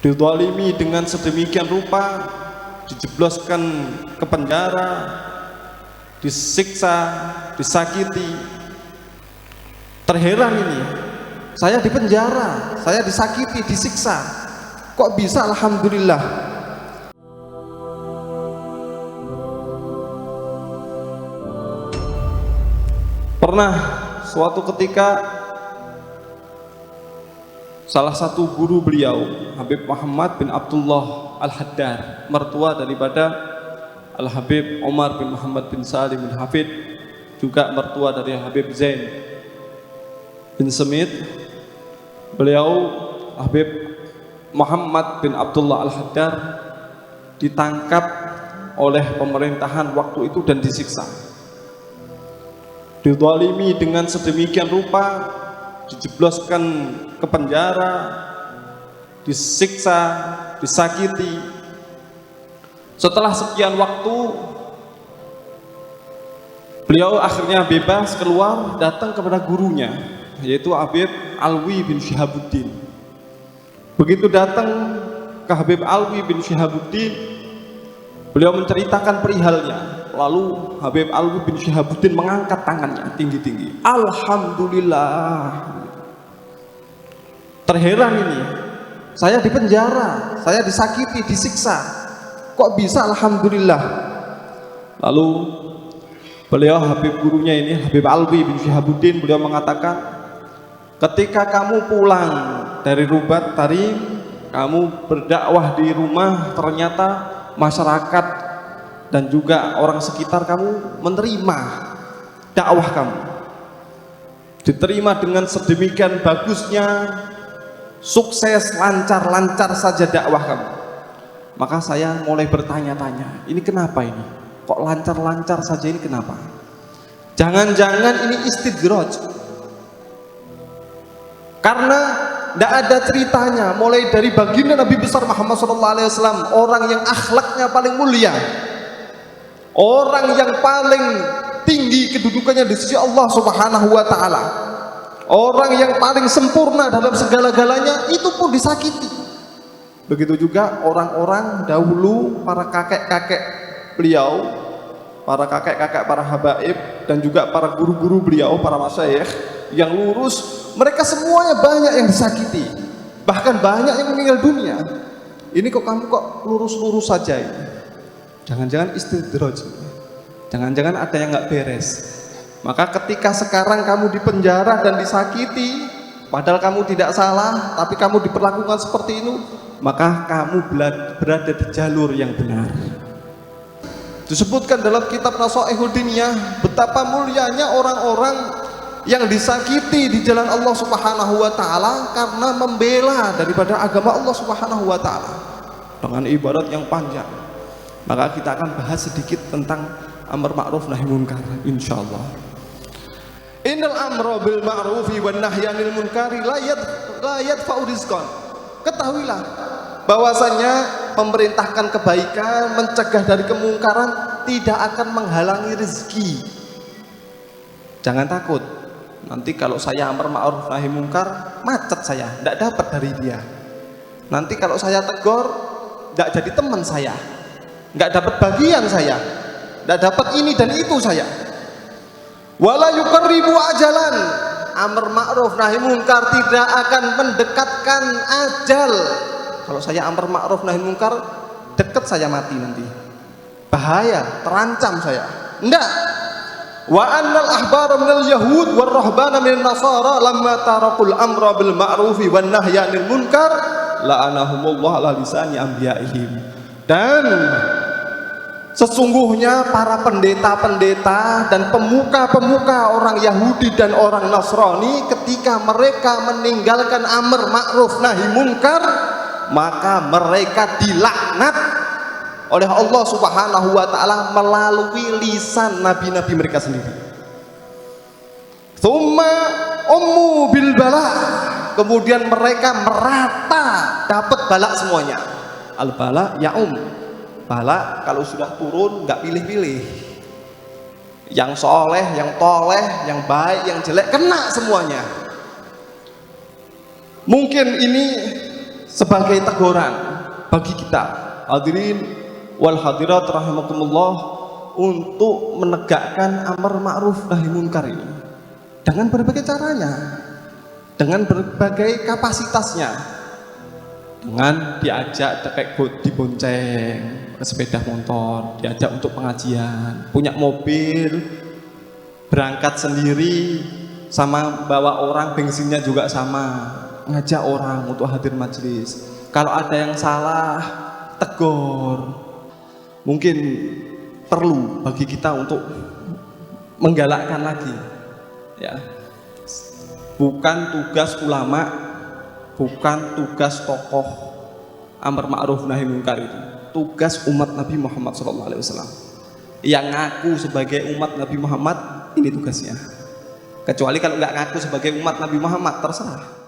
dizalimi dengan sedemikian rupa, dijebloskan ke penjara, disiksa, disakiti. Terheran ini, saya di penjara, saya disakiti, disiksa, kok bisa alhamdulillah. Pernah suatu ketika salah satu guru beliau, Habib Muhammad bin Abdullah Al-Haddad, mertua daripada Al-Habib Omar bin Muhammad bin Salim bin Hafid, juga mertua dari Habib Zain bin Semit. Beliau Habib Muhammad bin Abdullah Al-Haddad ditangkap oleh pemerintahan waktu itu dan disiksa, dizalimi dengan sedemikian rupa, dijebloskan ke penjara, disiksa, disakiti. Setelah sekian waktu, beliau akhirnya bebas keluar, datang kepada gurunya, yaitu Habib Alwi bin Syihabuddin. Begitu datang ke Habib Alwi bin Syihabuddin, beliau menceritakan perihalnya. Lalu Habib Alwi bin Syihabuddin mengangkat tangannya tinggi-tinggi, alhamdulillah. Terheran ini, saya di penjara, saya disakiti, disiksa, kok bisa alhamdulillah. Lalu beliau, Habib gurunya ini, Habib Alwi bin Syihabuddin, beliau mengatakan, ketika kamu pulang dari Rubat Tarim, kamu berdakwah di rumah, ternyata masyarakat dan juga orang sekitar kamu menerima dakwah kamu, diterima dengan sedemikian bagusnya, sukses, lancar-lancar saja dakwah kamu. Maka saya mulai bertanya-tanya, ini kenapa ini? Kok lancar-lancar saja ini kenapa? Jangan-jangan ini istidraj, karena tidak ada ceritanya mulai dari baginda Nabi besar Muhammad SAW, orang yang akhlaknya paling mulia, orang yang paling tinggi kedudukannya di sisi Allah Subhanahu wa Ta'ala, orang yang paling sempurna dalam segala-galanya, itu pun disakiti. Begitu juga orang-orang dahulu, para kakek-kakek beliau, para kakek-kakek, para habaib, dan juga para guru-guru beliau, para masyayikh yang lurus, mereka semuanya banyak yang disakiti, bahkan banyak yang meninggal dunia. Ini kok kamu kok lurus-lurus saja ini? Jangan-jangan istidraj, jangan-jangan ada yang nggak beres. Maka ketika sekarang kamu di penjara dan disakiti, padahal kamu tidak salah, tapi kamu diperlakukan seperti itu, maka kamu berada di jalur yang benar. Disebutkan dalam kitab Nasaihud Diniyah, betapa mulianya orang-orang yang disakiti di jalan Allah Subhanahu wa Ta'ala karena membela daripada agama Allah Subhanahu wa Ta'ala dengan ibarat yang panjang. Maka kita akan bahas sedikit tentang amar ma'ruf nahi munkar, insyaallah. Innal amra bil ma'rufi wan nahyi 'anil munkari la yadfa'u rizqan. Ketahuilah bahwasanya memerintahkan kebaikan, mencegah dari kemungkaran tidak akan menghalangi rezeki. Jangan takut, nanti kalau saya amar ma'ruf nahi munkar, macet saya, tidak dapat dari dia. Nanti kalau saya tegur, tidak jadi teman saya, nggak dapat bagian saya, nggak dapat ini dan itu saya. Wala yuqarribu ajalan, amar ma'ruf nahi munkar tidak akan mendekatkan ajal. Kalau saya amar ma'ruf nahi munkar, dekat saya mati nanti, bahaya, terancam saya. Enggak. Wa annal ahbara minal yahud war rahbana minan nasara lamma tarakul amra bil ma'rufi wan nahyi 'anil munkar la'anahumullah ala lisani anbiya'ihim. Dan sesungguhnya para pendeta-pendeta dan pemuka-pemuka orang Yahudi dan orang Nasrani, ketika mereka meninggalkan amar ma'ruf nahi munkar, maka mereka dilaknat oleh Allah Subhanahu wa Ta'ala melalui lisan nabi-nabi mereka sendiri. Tsumma ummu bil bala, kemudian mereka merata dapat balak semuanya. Al bala ya'um, bala kalau sudah turun nggak pilih-pilih, yang soleh, yang toleh, yang baik, yang jelek, kena semuanya. Mungkin ini sebagai teguran bagi kita hadirin wal hadirat rahimakumullah untuk menegakkan amar ma'ruf nahi munkar ini dengan berbagai caranya, dengan berbagai kapasitasnya, dengan diajak kayak dibonceng sepeda motor, diajak untuk pengajian, punya mobil, berangkat sendiri, sama bawa orang, bensinnya juga sama, ngajak orang untuk hadir majelis. Kalau ada yang salah, tegur. Mungkin perlu bagi kita untuk menggalakkan lagi, ya. Bukan tugas ulama, bukan tugas tokoh amar ma'ruf nahi munkar itu, tugas umat Nabi Muhammad SAW yang ngaku sebagai umat Nabi Muhammad. Ini tugasnya. Kecuali kalau nggak ngaku sebagai umat Nabi Muhammad, terserah.